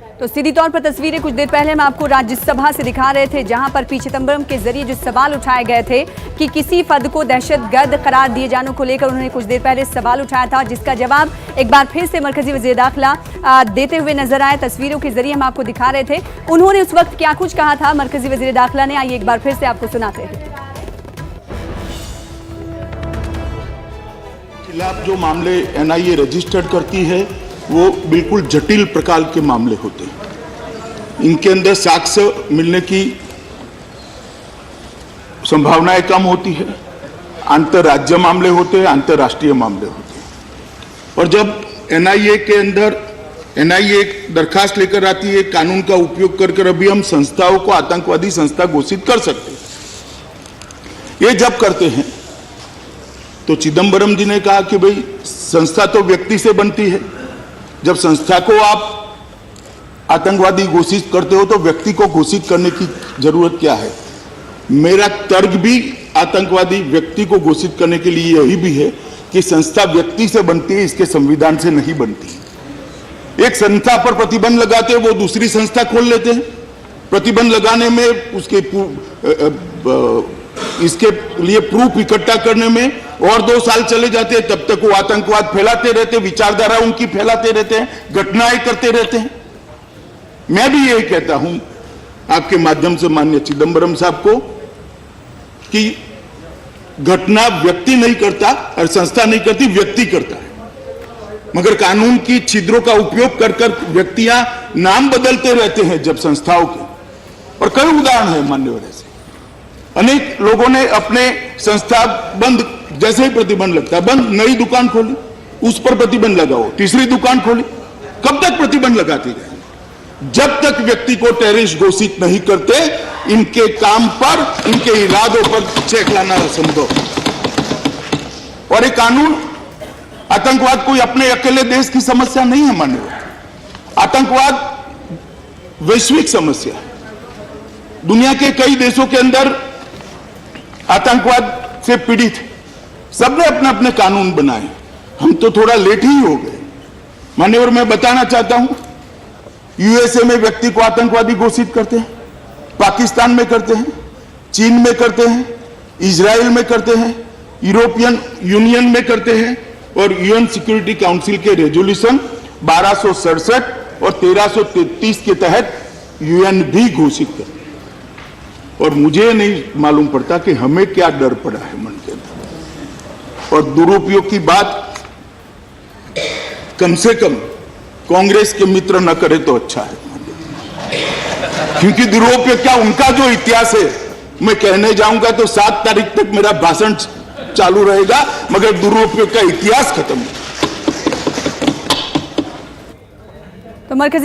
तो सीधी तौर पर तस्वीरें कुछ देर पहले हम आपको राज्यसभा से दिखा रहे थे, जहां पर पी चिदंबरम के जरिए जो सवाल उठाए गए थे कि किसी फर्द को दहशतगर्द करार दिए जाने को लेकर उन्होंने कुछ देर पहले सवाल उठाया था, जिसका जवाब एक बार फिर से मरकजी वज़ीर दाखिला देते हुए नजर आए। तस्वीरों के जरिए हम आपको दिखा रहे थे उन्होंने उस वक्त क्या कुछ कहा था मरकजी वज़ीर दाखिला ने। आइए एक बार फिर से आपको सुनाते हैं। खिलाफ जो मामले एनआईए रजिस्टर्ड करती है वो बिल्कुल जटिल प्रकार के मामले होते हैं। इनके अंदर साक्ष्य मिलने की संभावनाएं कम होती है। अंतर्राज्य मामले होते हैं, अंतर्राष्ट्रीय मामले होते हैं। और जब एनआईए के अंदर एनआईए एक दरखास्त लेकर आती है, कानून का उपयोग कर अभी हम संस्थाओं को आतंकवादी संस्था घोषित कर सकते हैं। ये जब करते हैं तो चिदंबरम जी ने कहा कि भाई संस्था तो व्यक्ति से बनती है, जब संस्था को आप आतंकवादी घोषित करते हो तो व्यक्ति को घोषित करने की जरूरत क्या है। मेरा तर्क भी आतंकवादी व्यक्ति को घोषित करने के लिए यही भी है कि संस्था व्यक्ति से बनती है, इसके संविधान से नहीं बनती। एक संस्था पर प्रतिबंध लगाते हैं, वो दूसरी संस्था खोल लेते हैं। प्रतिबंध लगाने में इसके लिए प्रूफ इकट्ठा करने में और 2 साल चले जाते हैं, तब तक वो आतंकवाद फैलाते रहते, विचारधारा उनकी फैलाते रहते हैं, घटनाएं करते रहते हैं। मैं भी यही कहता हूं आपके माध्यम से माननीय चिदंबरम साहब को कि घटना व्यक्ति नहीं करता और संस्था नहीं करती, व्यक्ति करता है। मगर कानून की छिद्रों का उपयोग कर व्यक्तियां नाम बदलते रहते हैं जब संस्थाओं के। और कई उदाहरण है मान्यवर ऐसे। अनेक लोगों ने अपने संस्था बंद, जैसे ही प्रतिबंध लगता है बंद, नई दुकान खोली, उस पर प्रतिबंध लगाओ, तीसरी दुकान खोली। कब तक प्रतिबंध लगाते गए? जब तक व्यक्ति को टेररिस्ट घोषित नहीं करते, इनके काम पर, इनके इरादों पर चेक लाना असंभव। और ये कानून, आतंकवाद कोई अपने अकेले देश की समस्या नहीं है मान्यवर। आतंकवाद वैश्विक समस्या है। दुनिया के कई देशों के अंदर आतंकवाद से पीड़ित सबने अपने अपने कानून बनाए। हम तो थोड़ा लेट ही हो गए मान्यवर। मैं बताना चाहता हूं, यूएसए में व्यक्ति को आतंकवादी घोषित करते हैं, पाकिस्तान में करते हैं, चीन में करते हैं, इजराइल में करते हैं, यूरोपियन यूनियन में करते हैं और यूएन सिक्योरिटी काउंसिल के रेजोल्यूशन 1267 और 1333 के तहत यूएन भी घोषित करते हैं। और मुझे नहीं मालूम पड़ता कि हमें क्या डर पड़ा है मन के अंदर। और दुरुपयोग की बात कम से कम कांग्रेस के मित्र न करे तो अच्छा है, क्योंकि दुरुपयोग क्या, उनका जो इतिहास है मैं कहने जाऊंगा तो 7 तारीख तक मेरा भाषण चालू रहेगा, मगर दुरुपयोग का इतिहास खत्म नहीं। तो मरकजी